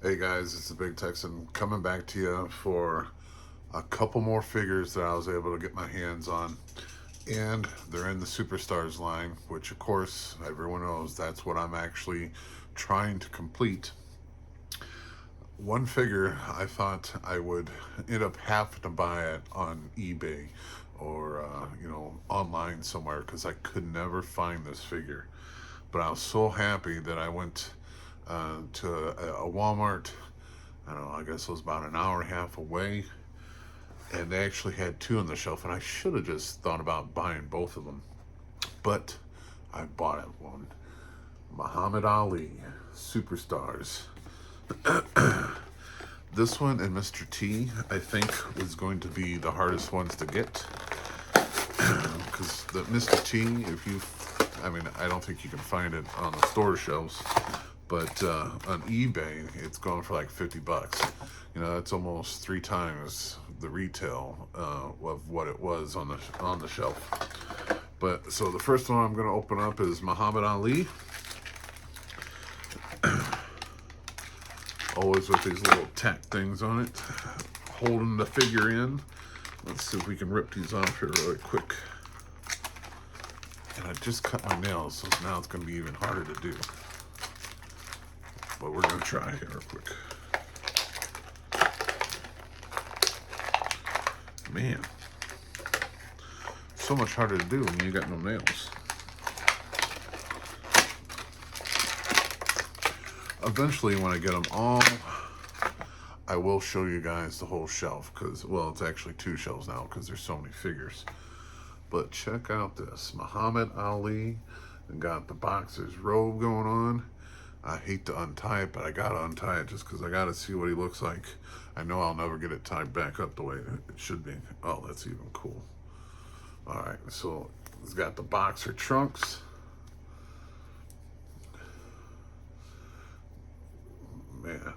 Hey guys, it's the Big Texan coming back to you for a couple more figures that I was able to get my hands on. And they're in the Superstars line, which of course everyone knows that's what I'm actually trying to complete. One figure I thought I would end up having to buy it on eBay or online somewhere because I could never find this figure. But I was so happy that I went to a Walmart. I don't know, I guess it was about an hour and a half away, and they actually had two on the shelf, and I should have just thought about buying both of them. But I bought it one. Muhammad Ali, Superstars. This one and Mr. T, I think, is going to be the hardest ones to get. Because the Mr. T, I don't think you can find it on the store shelves, but on eBay, it's going for like $50. That's almost 3 times the retail of what it was on the shelf. But so the first one I'm going to open up is Muhammad Ali. Always with these little tack things on it, holding the figure in. Let's see if we can rip these off here really quick. And I just cut my nails, so now it's going to be even harder to do. But we're going to try here real quick. Man, so much harder to do when you got no nails. Eventually, when I get them all, I will show you guys the whole shelf, because, well, it's actually 2 shelves now because there's so many figures. But check out this Muhammad Ali, and got the boxer's robe going on. I hate to untie it, but I gotta untie it just because I gotta see what he looks like. I know I'll never get it tied back up the way it should be. Oh, that's even cool. All right, so he's got the boxer trunks. Man.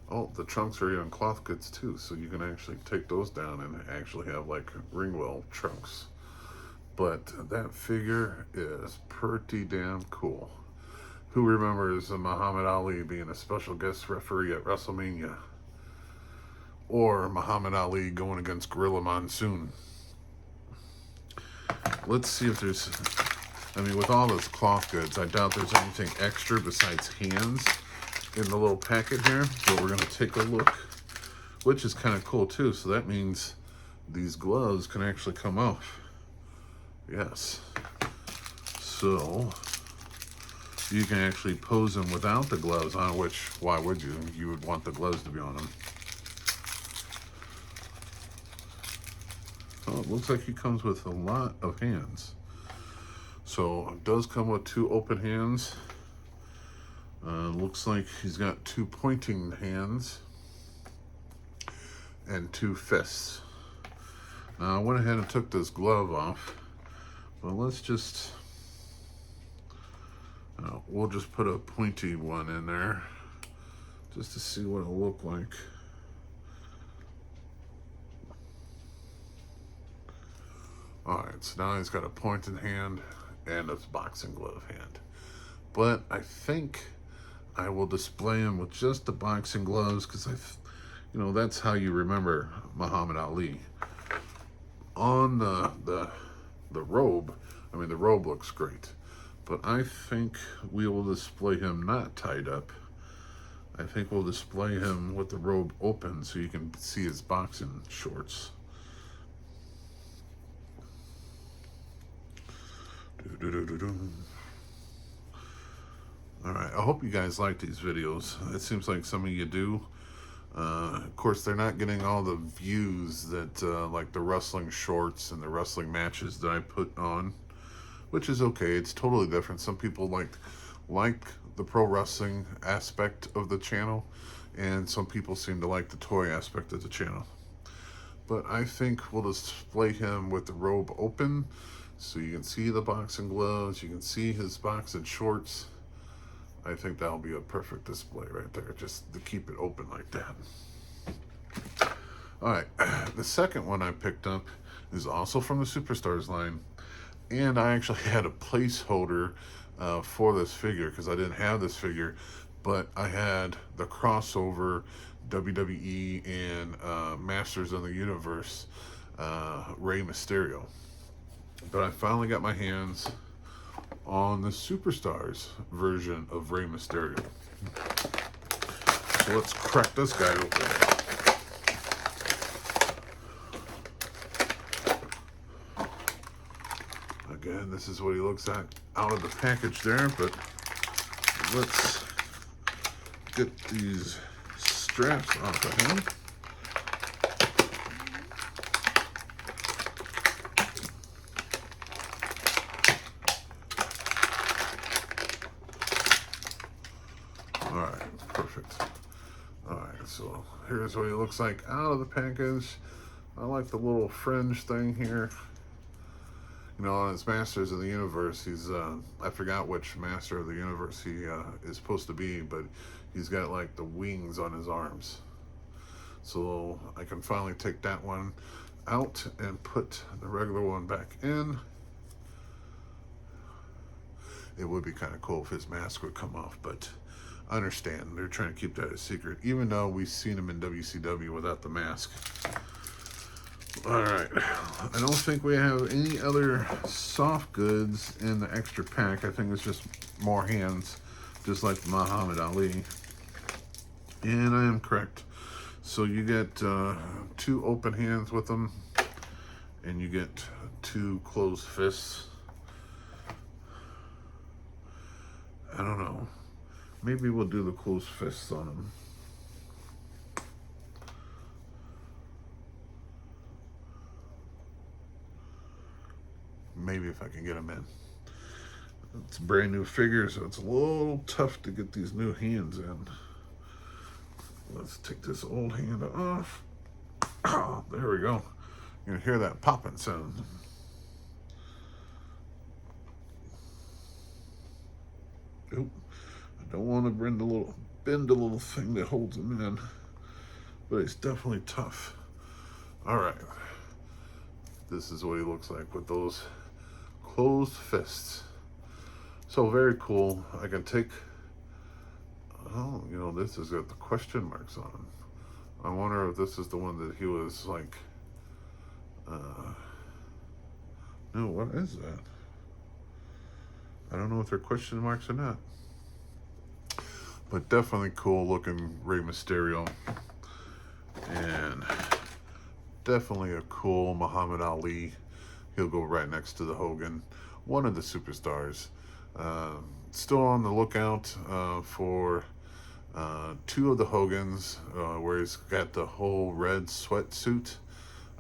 Oh, the trunks are even cloth goods too, so you can actually take those down and actually have like Ringwell trunks. But that figure is pretty damn cool. Who remembers Muhammad Ali being a special guest referee at WrestleMania? Or Muhammad Ali going against Gorilla Monsoon? Let's see if there's... with all those cloth goods, I doubt there's anything extra besides hands in the little packet here, but we're going to take a look, which is kind of cool too. So that means these gloves can actually come off. Yes. So you can actually pose them without the gloves on, which, why would you? You would want the gloves to be on them. Oh, it looks like he comes with a lot of hands. So it does come with 2 open hands. Looks like he's got 2 pointing hands and 2 fists. Now I went ahead and took this glove off, but let's just, we'll just put a pointy one in there just to see what it'll look like. Alright, so now he's got a pointed hand and a boxing glove hand. But I think I will display him with just the boxing gloves because that's how you remember Muhammad Ali. On the robe, the robe looks great, but I think we will display him not tied up. I think we'll display him with the robe open so you can see his boxing shorts. Alright, I hope you guys like these videos. It seems like some of you do. Of course, they're not getting all the views that like the wrestling shorts and the wrestling matches that I put on, which is okay. It's totally different. Some people like the pro wrestling aspect of the channel, and some people seem to like the toy aspect of the channel. But I think we'll display him with the robe open so you can see the boxing gloves, you can see his boxing shorts. I think that'll be a perfect display right there, just to keep it open like that. Alright, the second one I picked up is also from the Superstars line, and I actually had a placeholder for this figure because I didn't have this figure, but I had the crossover WWE and Masters of the Universe Rey Mysterio. But I finally got my hands on the Superstars version of Rey Mysterio. So let's crack this guy open. Again, this is what he looks like out of the package there, but let's get these straps off of him. Alright, perfect. Alright, so here's what he looks like out of the package. I like the little fringe thing here. You know, on his Masters of the Universe, he's, I forgot which Master of the Universe he is supposed to be, but he's got like the wings on his arms. So I can finally take that one out and put the regular one back in. It would be kind of cool if his mask would come off, but I understand. They're trying to keep that a secret, even though we've seen him in WCW without the mask. Alright, I don't think we have any other soft goods in the extra pack. I think it's just more hands, just like Muhammad Ali. And I am correct. So you get 2 open hands with them, and you get 2 closed fists. I don't know. Maybe we'll do the closed fists on them. Maybe if I can get them in. It's a brand new figure, so it's a little tough to get these new hands in. Let's take this old hand off. Oh, there we go. You can hear that popping sound. Oop. I don't want to bend the little thing that holds them in, but it's definitely tough. All right. This is what he looks like with those closed fists. So very cool. I can take, oh, you know, this has got the question marks on him. I wonder if this is the one that he was like, no, what is that? I don't know if they're question marks or not. But definitely cool looking Rey Mysterio. And definitely a cool Muhammad Ali. He'll go right next to the Hogan, one of the Superstars. Still on the lookout for 2 of the Hogans, where he's got the whole red sweatsuit.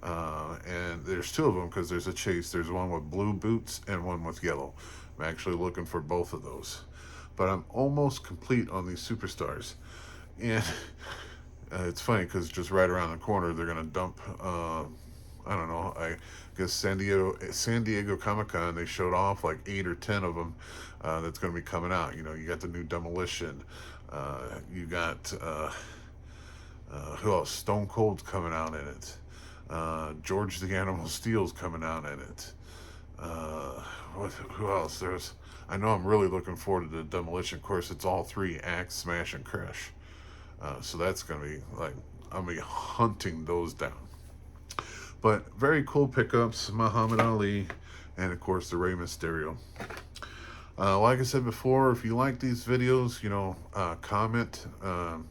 And there's 2 of them because there's a chase. There's one with blue boots and one with yellow. I'm actually looking for both of those. But I'm almost complete on these Superstars. And it's funny because just right around the corner, they're going to dump, I don't know, I guess San Diego Comic-Con, they showed off like 8 or 10 of them that's going to be coming out. You know, you got the new Demolition. You got, who else? Stone Cold's coming out in it. George the Animal Steel's coming out in it. Who else? I know I'm really looking forward to the Demolition. Of course, it's all 3 acts, Smash and Crash. So that's going to be like, I'm going to be hunting those down. But very cool pickups, Muhammad Ali, and of course the Rey Mysterio. Like I said before, if you like these videos, you know, comment,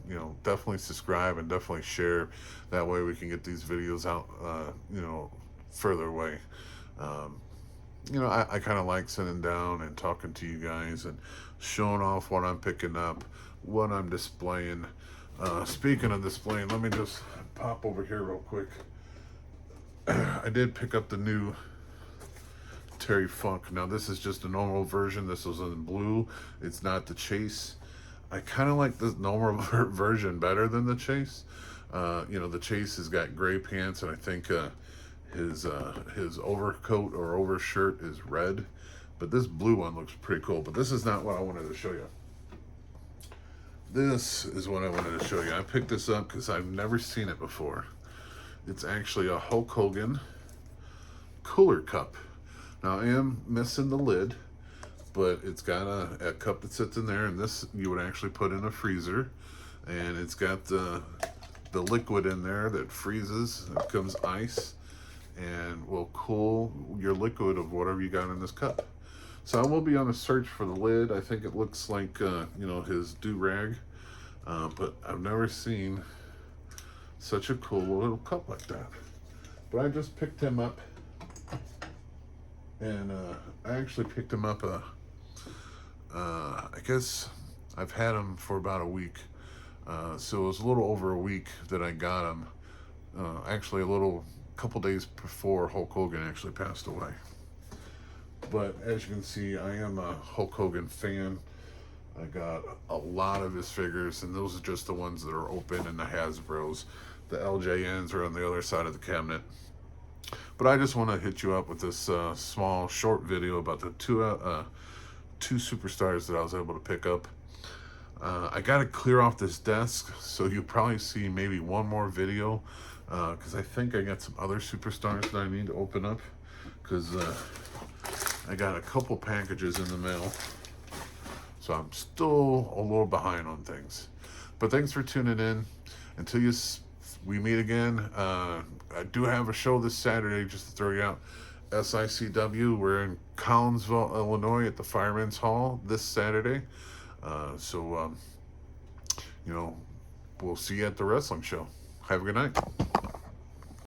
you know, definitely subscribe and definitely share. That way we can get these videos out, you know, further away. You know, I kind of like sitting down and talking to you guys and showing off what I'm picking up, what I'm displaying. Speaking of displaying, let me just pop over here real quick. I did pick up the new Terry Funk. Now this is just a normal version. This was in blue. It's not the Chase. I kind of like the normal version better than the Chase. You know, the Chase has got gray pants, and I think his overcoat or overshirt is red. But this blue one looks pretty cool. But this is not what I wanted to show you. This is what I wanted to show you. I picked this up because I've never seen it before. It's actually a Hulk Hogan cooler cup. Now I am missing the lid, but it's got a cup that sits in there, and this you would actually put in a freezer, and it's got the liquid in there that freezes. It becomes ice and will cool your liquid of whatever you got in this cup. So I will be on a search for the lid. I think it looks like his do-rag, but I've never seen such a cool little cup like that. But I just picked him up, and I actually picked him up I guess I've had him for about a week. So it was a little over a week that I got him. Actually, couple days before Hulk Hogan actually passed away. But as you can see, I am a Hulk Hogan fan. I got a lot of his figures, and those are just the ones that are open in the Hasbros. The LJNs are on the other side of the cabinet. But I just want to hit you up with this small, short video about the two superstars that I was able to pick up. I got to clear off this desk, so you'll probably see maybe one more video, because I think I got some other superstars that I need to open up, because I got a couple packages in the mail, so I'm still a little behind on things. But thanks for tuning in. Until we meet again, I do have a show this Saturday, just to throw you out. SICW, we're in Collinsville, Illinois at the Fireman's Hall this Saturday. So we'll see you at the wrestling show. Have a good night.